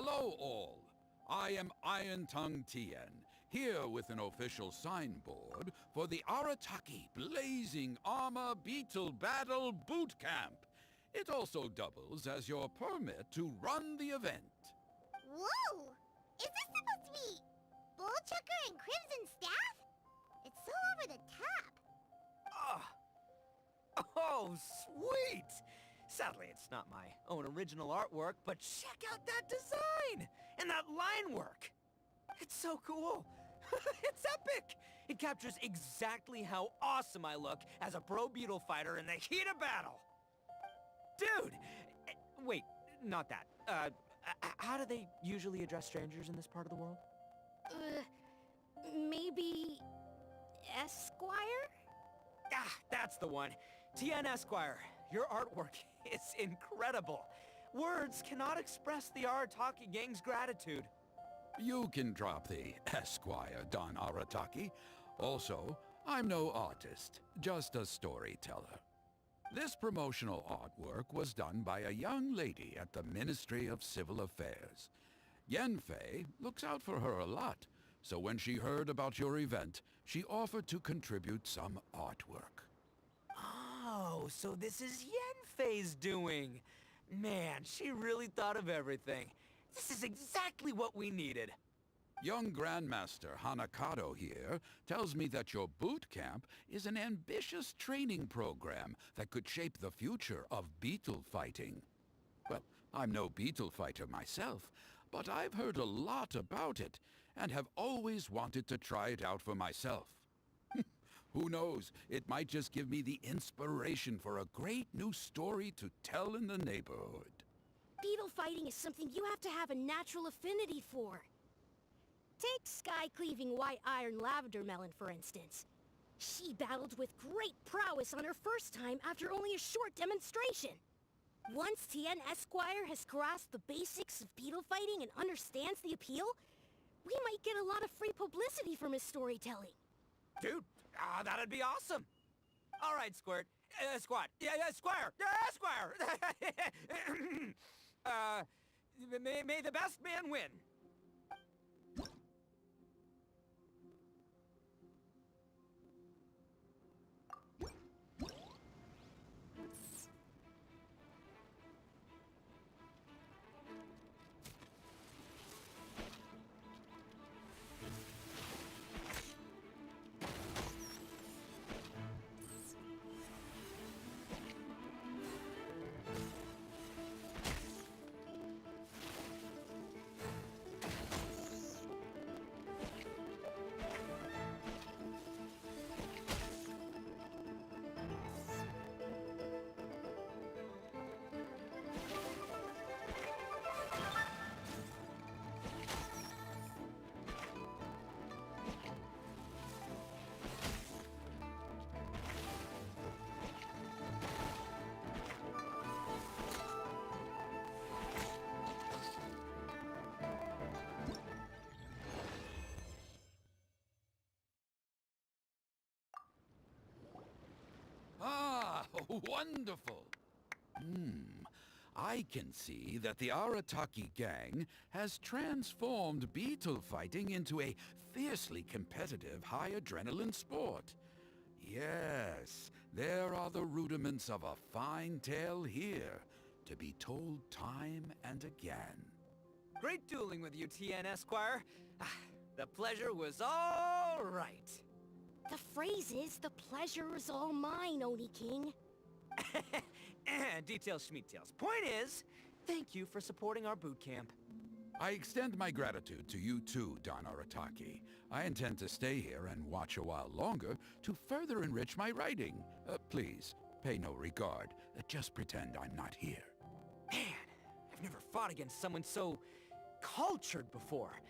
Hello all. I am Iron Tongue Tien, here with an official signboard for the Arataki Blazing Armor Beetle Battle Boot Camp. It also doubles as your permit to run the event. Whoa! Is this supposed to be Bullchucker and Crimson Staff? It's so over the top. Oh, sweet! Sadly, it's not my own original artwork, but check out that design! And that line work! It's so cool! It's epic! It captures exactly how awesome I look as a pro beetle fighter in the heat of battle! Dude! Wait, not that. How do they usually address strangers in this part of the world? Maybe... Esquire? Ah, that's the one. Tien Esquire, your artwork is incredible. Words cannot express the Arataki gang's gratitude. You can drop the Esquire, Don Arataki. Also, I'm no artist, just a storyteller. This promotional artwork was done by a young lady at the Ministry of Civil Affairs. Yenfei looks out for her a lot, so when she heard about your event, she offered to contribute some artwork. Oh, so this is Yenfei's doing. Man, she really thought of everything. This is exactly what we needed. Young Grandmaster Hanakado here tells me that your boot camp is an ambitious training program that could shape the future of beetle fighting. Well, I'm no beetle fighter myself, but I've heard a lot about it and have always wanted to try it out for myself. Who knows, it might just give me the inspiration for a great new story to tell in the neighborhood. Beetle fighting is something you have to have a natural affinity for. Take sky-cleaving white iron lavender melon, for instance. She battled with great prowess on her first time after only a short demonstration. Once Tien Esquire has grasped the basics of beetle fighting and understands the appeal, we might get a lot of free publicity from his storytelling. Dude, that'd be awesome. All right, Squirt. Squad. Yeah, Squire. Yeah, Squire. May the best man win. Ah, wonderful! I can see that the Arataki gang has transformed beetle fighting into a fiercely competitive high-adrenaline sport. Yes, there are the rudiments of a fine tale here, to be told time and again. Great dueling with you, Tien Esquire. The pleasure was all right. The phrase is, the pleasure is all mine, Oni King. Details schmeetails. Point is, thank you for supporting our boot camp. I extend my gratitude to you too, Don Arataki. I intend to stay here and watch a while longer to further enrich my writing. Please, pay no regard. Just pretend I'm not here. Man, I've never fought against someone so cultured before.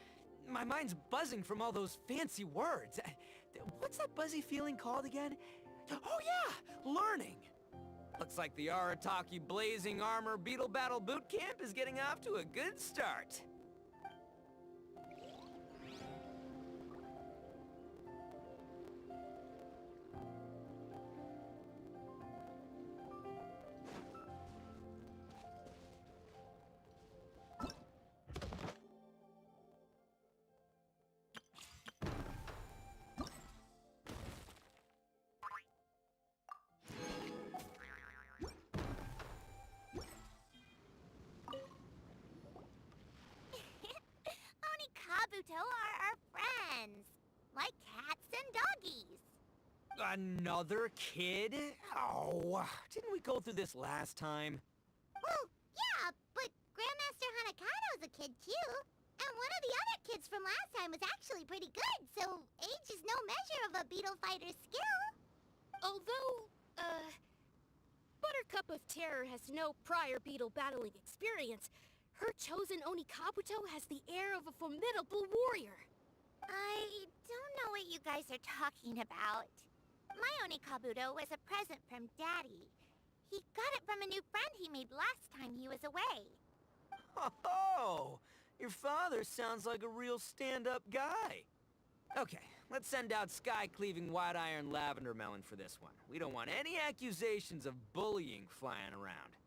My mind's buzzing from all those fancy words. What's that buzzy feeling called again? Oh yeah, learning. Looks like the Arataki Blazing Armor Beetle Battle Boot Camp is getting off to a good start. like cats and doggies. Another kid? Oh, didn't we go through this last time? Well, yeah, but Grandmaster Hanakado's a kid too. And one of the other kids from last time was actually pretty good, so age is no measure of a beetle fighter's skill. Although, Buttercup of Terror has no prior beetle battling experience, her chosen Oni Kabuto has the air of a formidable warrior. I don't know what you guys are talking about. My Oni Kabuto was a present from Daddy. He got it from a new friend he made last time he was away. Oh, your father sounds like a real stand-up guy. Okay, let's send out sky-cleaving white-iron lavender melon for this one. We don't want any accusations of bullying flying around.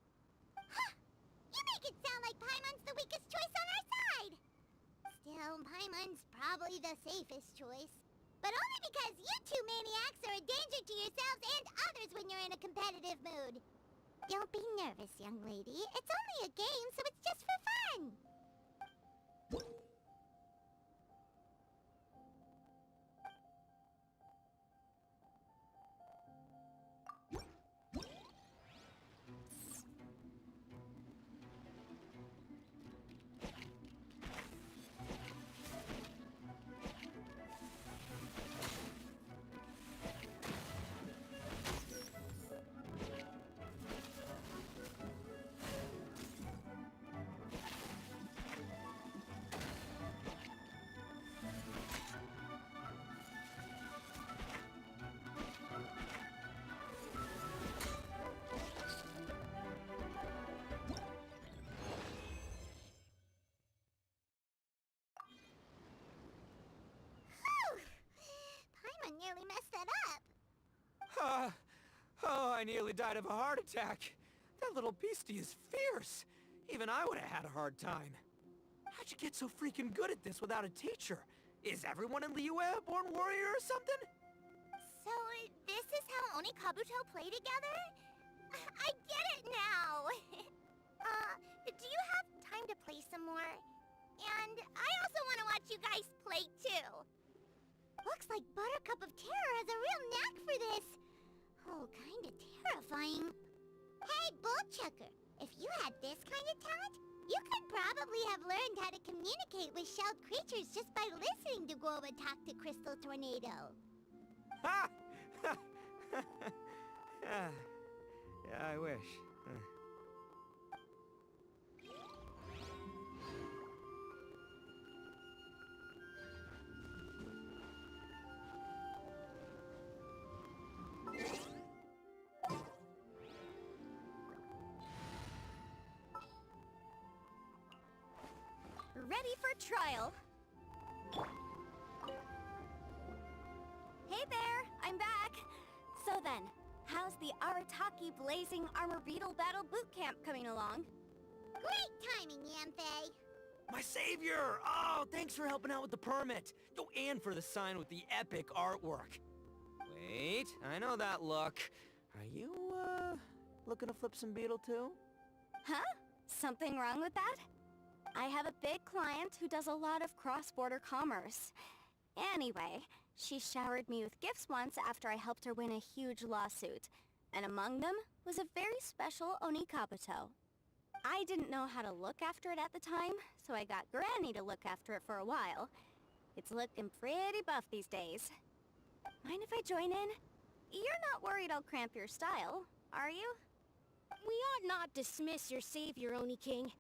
You make it sound like Paimon's the weakest choice on our side! Still, Paimon's probably the safest choice. But only because you two maniacs are a danger to yourselves and others when you're in a competitive mood. Don't be nervous, young lady. It's only a game, so it's just for fun. Paimon nearly messed that up. Oh, I nearly died of a heart attack. That little beastie is fierce. Even I would have had a hard time. How'd you get so freaking good at this without a teacher? Is everyone in Liyue a born warrior or something? So, this is how Oni Kabuto play together? I get it now! Do you have time to play some more? And I also want to watch you guys play too. Looks like Buttercup of Terror has a real knack for this. Oh, kinda terrifying. Hey, Bullchucker, if you had this kind of talent, you could probably have learned how to communicate with shelled creatures just by listening to Guoba talk to Crystal Tornado. Ha! Yeah, I wish. Ready for trial. Hey there, I'm back. So then, how's the Arataki Blazing Armor Beetle Battle Boot Camp coming along? Great timing, Yamfei. My savior! Oh, thanks for helping out with the permit. Oh, and for the sign with the epic artwork. Wait, I know that look. Are you, looking to flip some beetle too? Huh? Something wrong with that? I have a big client who does a lot of cross-border commerce. Anyway, she showered me with gifts once after I helped her win a huge lawsuit. And among them was a very special Oni Kabuto. I didn't know how to look after it at the time, so I got Granny to look after it for a while. It's looking pretty buff these days. Mind if I join in? You're not worried I'll cramp your style, are you? We ought not dismiss your savior, Oni King.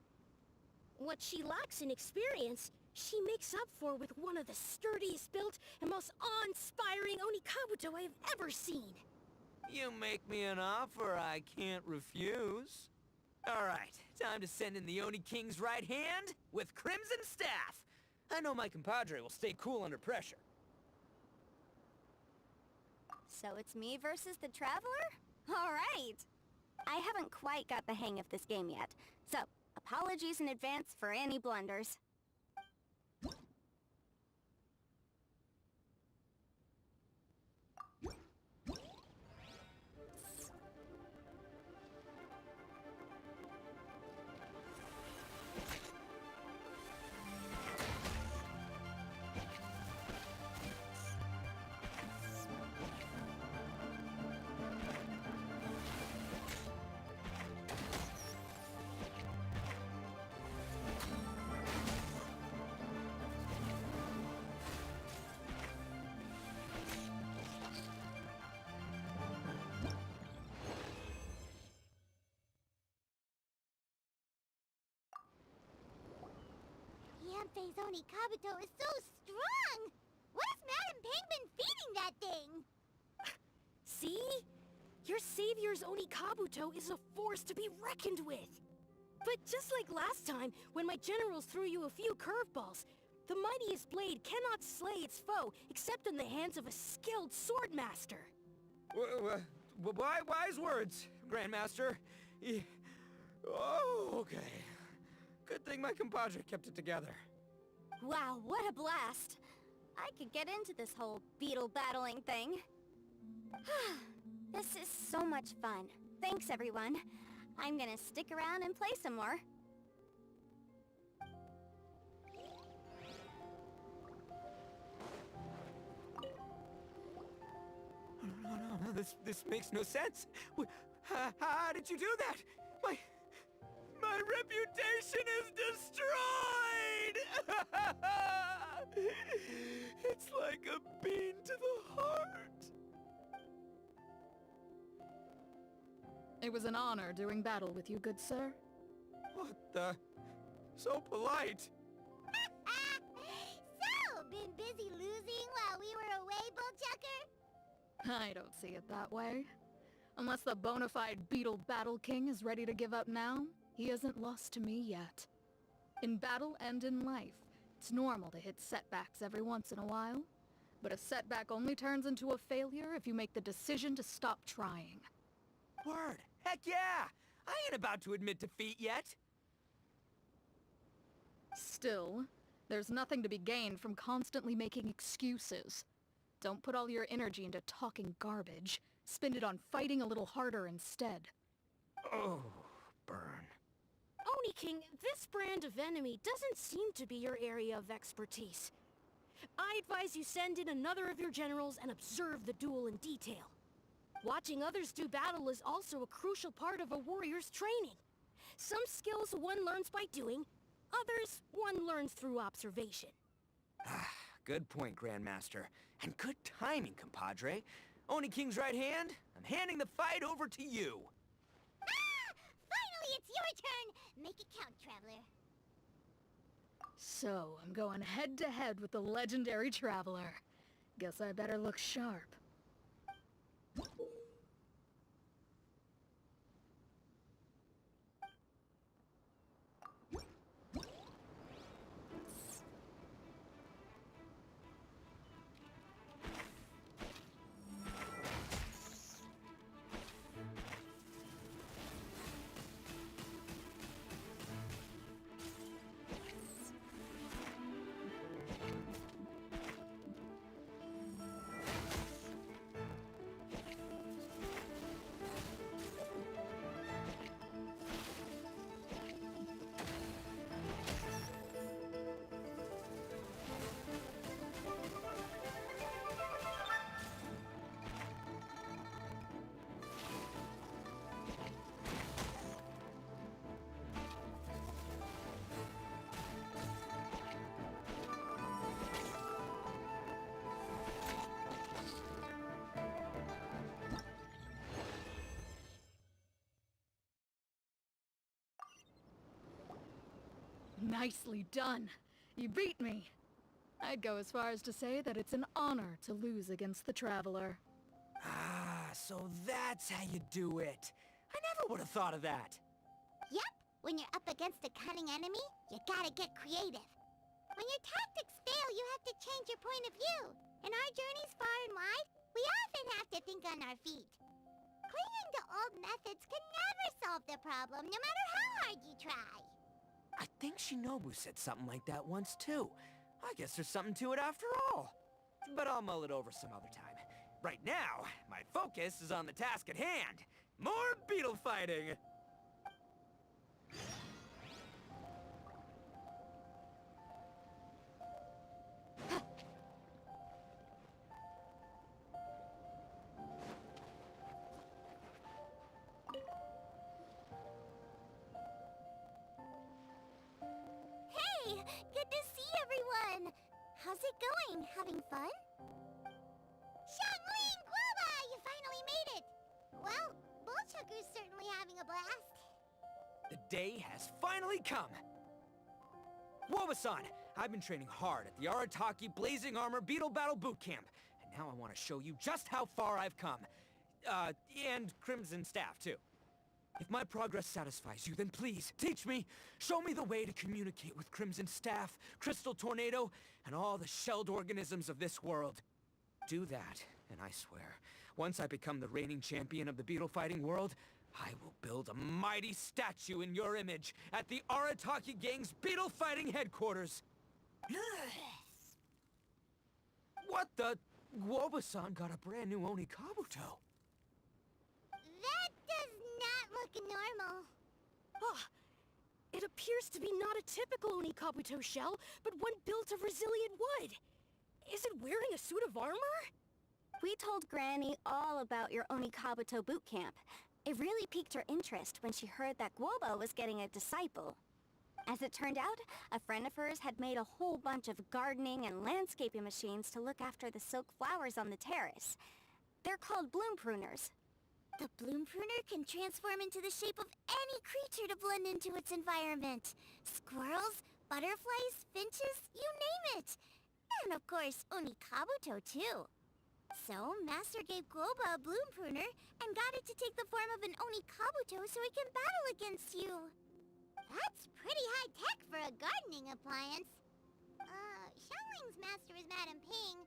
What she lacks in experience, she makes up for with one of the sturdiest built and most awe-inspiring Oni Kabuto I have ever seen. You make me an offer I can't refuse. Alright, time to send in the Oni King's right hand with Crimson Staff. I know my compadre will stay cool under pressure. So it's me versus the Traveler? Alright! I haven't quite got the hang of this game yet, so apologies in advance for any blunders. Senpei's Oni Kabuto is so strong! What has Madame Ping been feeding that thing? See? Your savior's Oni Kabuto is a force to be reckoned with. But just like last time, when my generals threw you a few curveballs, the mightiest blade cannot slay its foe except in the hands of a skilled swordmaster. Wise words, Grandmaster. Oh, okay. Good thing my compadre kept it together. Wow, what a blast! I could get into this whole beetle battling thing. This is so much fun. Thanks, everyone. I'm gonna stick around and play some more. No, this makes no sense. How did you do that? My reputation is destroyed! It's like a bean to the heart. It was an honor doing battle with you, good sir. What the? So polite. So, been busy losing while we were away, Bullchucker? I don't see it that way. Unless the bona fide Beetle Battle King is ready to give up now, he hasn't lost to me yet. In battle and in life, it's normal to hit setbacks every once in a while. But a setback only turns into a failure if you make the decision to stop trying. Word. Heck yeah! I ain't about to admit defeat yet. Still, there's nothing to be gained from constantly making excuses. Don't put all your energy into talking garbage. Spend it on fighting a little harder instead. Oh, burn. Oni King, this brand of enemy doesn't seem to be your area of expertise. I advise you send in another of your generals and observe the duel in detail. Watching others do battle is also a crucial part of a warrior's training. Some skills one learns by doing, others one learns through observation. Good point, Grandmaster. And good timing, compadre. Oni King's right hand, I'm handing the fight over to you. Finally, it's your turn! Make it count, Traveler. So, I'm going head-to-head with the legendary Traveler. Guess I better look sharp. Nicely done. You beat me. I'd go as far as to say that it's an honor to lose against the Traveler. So that's how you do it. I never would have thought of that. Yep, when you're up against a cunning enemy, you gotta get creative. When your tactics fail, you have to change your point of view. In our journeys far and wide, we often have to think on our feet. Clinging to old methods can never solve the problem, no matter how hard you try. I think Shinobu said something like that once too. I guess there's something to it after all. But I'll mull it over some other time. Right now, my focus is on the task at hand. More beetle fighting! Hey, good to see everyone! How's it going? Having fun? Xiangling Guoba, you finally made it! Well, Bullchucker's certainly having a blast. The day has finally come! Woba-san, I've been training hard at the Arataki Blazing Armor Beetle Battle Boot Camp, and now I want to show you just how far I've come. And Crimson Staff, too. If my progress satisfies you, then please, teach me, show me the way to communicate with Crimson Staff, Crystal Tornado, and all the shelled organisms of this world. Do that, and I swear, once I become the reigning champion of the beetle fighting world, I will build a mighty statue in your image at the Arataki Gang's beetle fighting headquarters. What the? Guoba-san got a brand new Oni Kabuto. That does not look normal. Ah, it appears to be not a typical Oni Kabuto shell, but one built of resilient wood. Is it wearing a suit of armor? We told Granny all about your Oni Kabuto boot camp. It really piqued her interest when she heard that Guoba was getting a disciple. As it turned out, a friend of hers had made a whole bunch of gardening and landscaping machines to look after the silk flowers on the terrace. They're called bloom pruners. The bloom pruner can transform into the shape of any creature to blend into its environment. Squirrels, butterflies, finches, you name it. And of course, Oni Kabuto too. So, Master gave Guoba a bloom pruner and got it to take the form of an Oni Kabuto so it can battle against you. That's pretty high-tech for a gardening appliance. Xiangling's master is Madame Ping,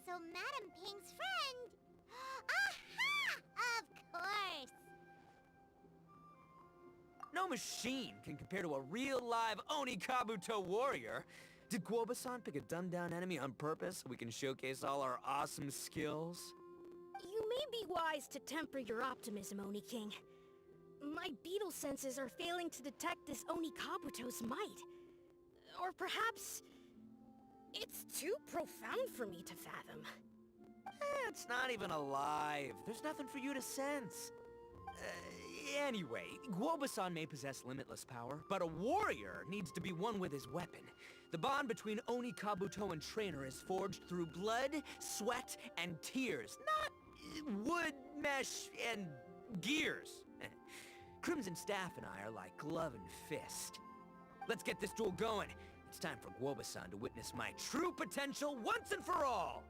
so Madame Ping's friend... Aha! Of course! No machine can compare to a real live Oni Kabuto warrior. Did Guoba-san pick a dumbed-down enemy on purpose so we can showcase all our awesome skills? You may be wise to temper your optimism, Oni King. My beetle senses are failing to detect this Oni Kabuto's might. Or perhaps... it's too profound for me to fathom. It's not even alive. There's nothing for you to sense. Anyway, Guoba-san may possess limitless power, but a warrior needs to be one with his weapon. The bond between Oni Kabuto and trainer is forged through blood, sweat, and tears, not wood, mesh, and gears. Crimson Staff and I are like glove and fist. Let's get this duel going. It's time for Guoba-san to witness my true potential once and for all.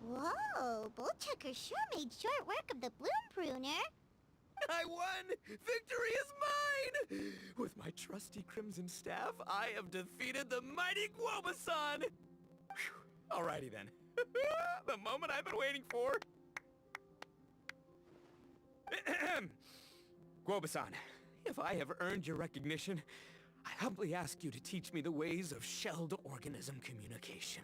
Whoa, Bullchucker sure made short work of the bloom pruner. I won! Victory is mine! With my trusty Crimson Staff, I have defeated the mighty Guoba-san! Phew. Alrighty then. The moment I've been waiting for. Guoba-san, if I have earned your recognition, I humbly ask you to teach me the ways of shelled organism communication.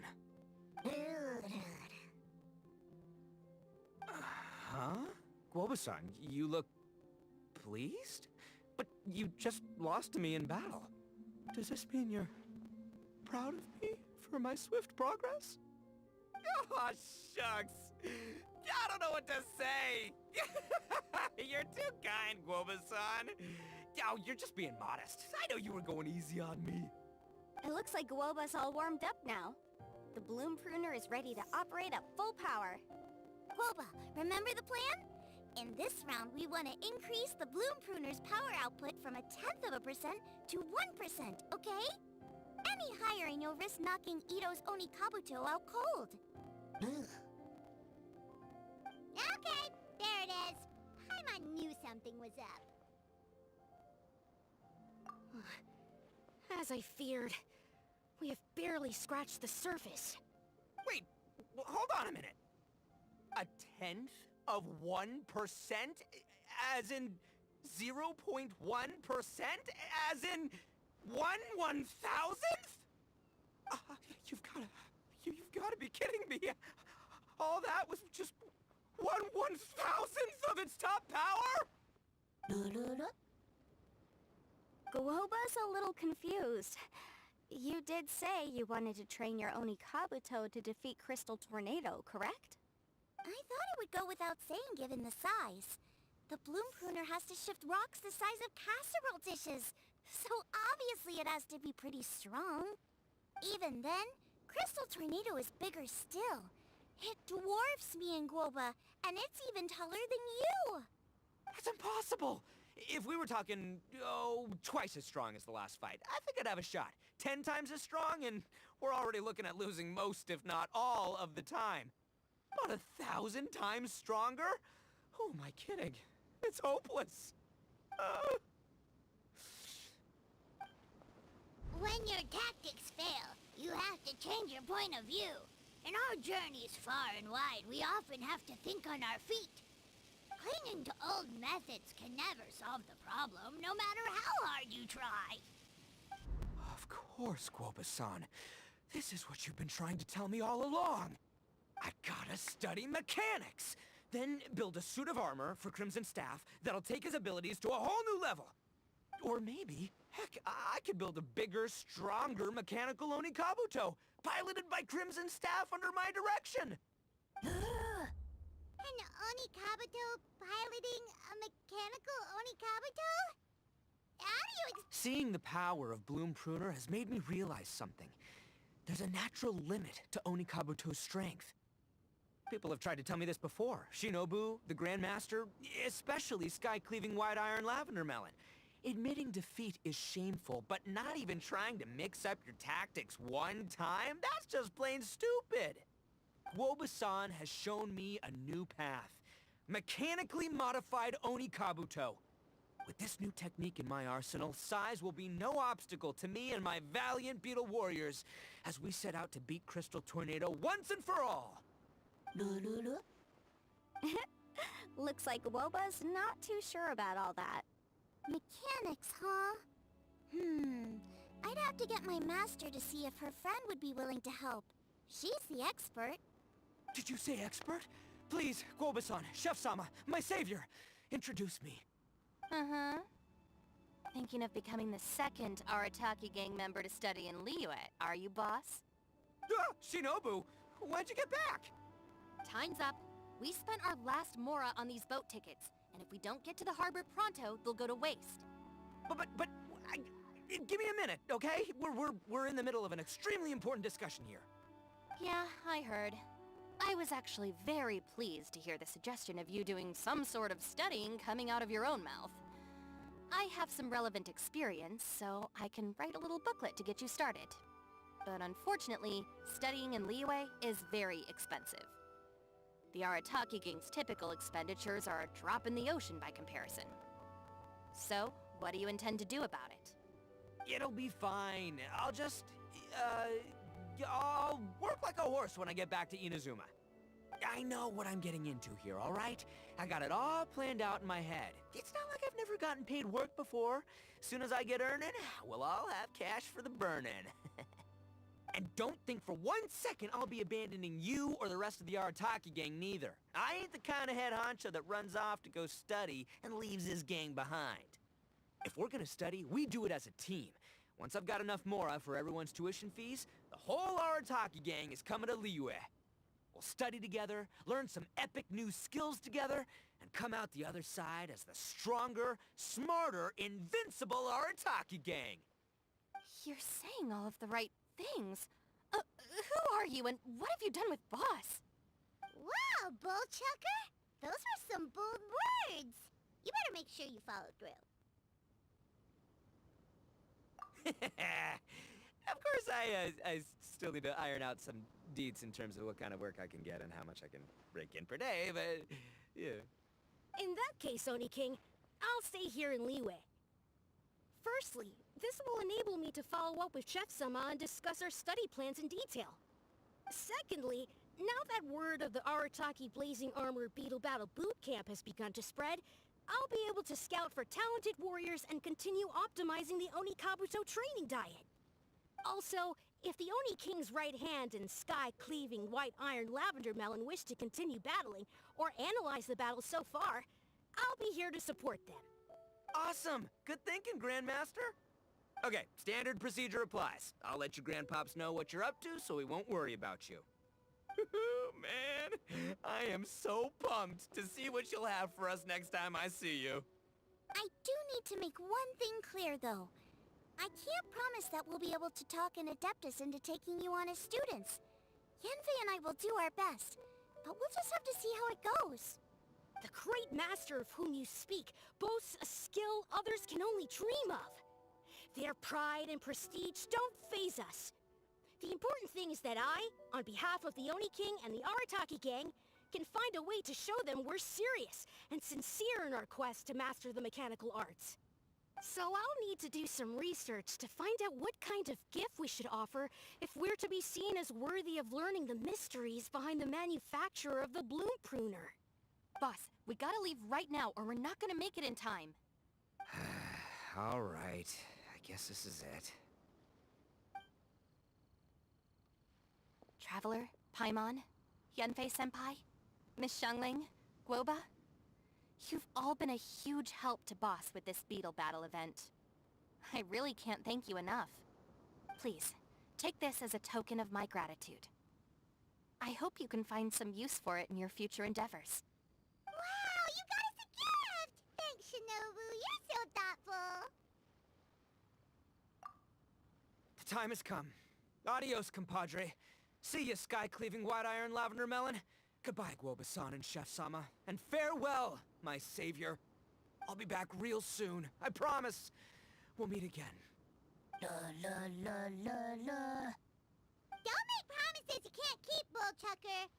Huh? Guoba-san, you look pleased? But you just lost to me in battle. Does this mean you're proud of me for my swift progress? Oh, shucks. I don't know what to say. You're too kind, Guoba-san. Oh, you're just being modest. I know you were going easy on me. It looks like Guoba's all warmed up now. The bloom pruner is ready to operate at full power. Guoba, remember the plan? In this round, we want to increase the Bloom Pruner's power output from 1/10% to 1%, okay? Any higher and you'll risk knocking Ito's Oni Kabuto out cold. Okay, there it is. Paimon knew something was up. As I feared, we have barely scratched the surface. Wait, hold on a minute. 1/10%? As in 0.1%? As in 1/1000th? You've gotta be kidding me. All that was just 1/1000th of its top power? Guoba's a little confused. You did say you wanted to train your Oni Kabuto to defeat Crystal Tornado, correct? I thought it would go without saying given the size. The Bloom Pruner has to shift rocks the size of casserole dishes, so obviously it has to be pretty strong. Even then, Crystal Tornado is bigger still. It dwarfs me and Guoba, and it's even taller than you! That's impossible! If we were talking, twice as strong as the last fight, I think I'd have a shot. 10 times as strong, and we're already looking at losing most, if not all, of the time. About 1,000 times stronger? Who am I kidding? It's hopeless. When your tactics fail, you have to change your point of view. In our journeys far and wide, we often have to think on our feet. Clinging to old methods can never solve the problem, no matter how hard you try. Of course, Guoba-san. This is what you've been trying to tell me all along. I gotta study mechanics, then build a suit of armor for Crimson Staff that'll take his abilities to a whole new level. Or maybe, heck, I could build a bigger, stronger mechanical Oni Kabuto, piloted by Crimson Staff under my direction. An Oni Kabuto piloting a mechanical Oni Kabuto? How do you Seeing the power of Bloom Pruner has made me realize something. There's a natural limit to Oni Kabuto's strength. People have tried to tell me this before. Shinobu, the Grandmaster, especially Sky-Cleaving White Iron Lavender Melon. Admitting defeat is shameful, but not even trying to mix up your tactics one time? That's just plain stupid! Guoba-san has shown me a new path. Mechanically modified Oni Kabuto. With this new technique in my arsenal, size will be no obstacle to me and my valiant beetle warriors as we set out to beat Crystal Tornado once and for all. Looks like Woba's not too sure about all that. Mechanics, huh? I'd have to get my master to see if her friend would be willing to help. She's the expert. Did you say expert? Please, Guoba-san, Chef-sama, my savior, introduce me. Thinking of becoming the second Arataki gang member to study in Liyue, are you, boss? Shinobu, when'd you get back? Time's up. We spent our last Mora on these boat tickets, and if we don't get to the harbor pronto, they'll go to waste. Give me a minute, okay? We're in the middle of an extremely important discussion here. Yeah, I heard. I was actually very pleased to hear the suggestion of you doing some sort of studying coming out of your own mouth. I have some relevant experience, so I can write a little booklet to get you started. But unfortunately, studying in Liyue is very expensive. The Arataki gang's typical expenditures are a drop in the ocean by comparison. So, what do you intend to do about it? It'll be fine. I'll work like a horse when I get back to Inazuma. I know what I'm getting into here, all right? I got it all planned out in my head. It's not like I've never gotten paid work before. Soon as I get earning, we'll all have cash for the burning. And don't think for 1 second I'll be abandoning you or the rest of the Arataki gang neither. I ain't the kind of head honcho that runs off to go study and leaves his gang behind. If we're gonna study, we do it as a team. Once I've got enough Mora for everyone's tuition fees, the whole Arataki gang is coming to Liyue. We'll study together, learn some epic new skills together, and come out the other side as the stronger, smarter, invincible Arataki gang. You're saying all of the right things. Who are you and what have you done with Boss? Wow, Bullchucker! Those were some bold words. You better make sure you follow through. Of course, I still need to iron out some deets in terms of what kind of work I can get and how much I can rake in per day, but yeah. In that case, Oni King, I'll stay here in Liyue. Firstly, this will enable me to follow up with Chef-sama and discuss our study plans in detail. Secondly, now that word of the Arataki Blazing Armor Beetle Battle Boot Camp has begun to spread, I'll be able to scout for talented warriors and continue optimizing the Oni Kabuto training diet. Also, if the Oni King's right hand and sky-cleaving white iron lavender melon wish to continue battling, or analyze the battle so far, I'll be here to support them. Awesome! Good thinking, Grandmaster! Okay, standard procedure applies. I'll let you grandpops know what you're up to so we won't worry about you. Man, I am so pumped to see what you'll have for us next time I see you. I do need to make one thing clear, though. I can't promise that we'll be able to talk an Adeptus into taking you on as students. Yanfei and I will do our best, but we'll just have to see how it goes. The great master of whom you speak boasts a skill others can only dream of. Their pride and prestige don't faze us. The important thing is that I, on behalf of the Oni King and the Arataki gang, can find a way to show them we're serious and sincere in our quest to master the mechanical arts. So I'll need to do some research to find out what kind of gift we should offer if we're to be seen as worthy of learning the mysteries behind the manufacture of the Bloom Pruner. Boss, we gotta leave right now or we're not gonna make it in time. All right, I guess this is it. Traveler, Paimon, Yanfei-senpai, Miss Xiangling, Guoba, you've all been a huge help to Boss with this beetle battle event. I really can't thank you enough. Please, take this as a token of my gratitude. I hope you can find some use for it in your future endeavors. Wow, you got us a gift! Thanks, Shinobu. You're so thoughtful. The time has come. Adios, compadre. See ya, sky-cleaving white iron lavender melon. Goodbye, Guoba-san and Chef-sama. And farewell, my savior. I'll be back real soon. I promise. We'll meet again. La la la la la. Don't make promises you can't keep, Bullchucker.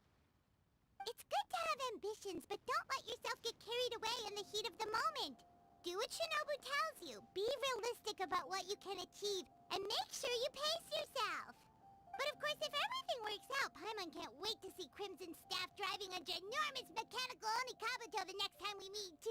It's good to have ambitions, but don't let yourself get carried away in the heat of the moment. Do what Shinobu tells you. Be realistic about what you can achieve, and make sure you pace yourself. But of course, if everything works out, Paimon can't wait to see Crimson Staff driving a ginormous mechanical Oni Kabuto the next time we meet.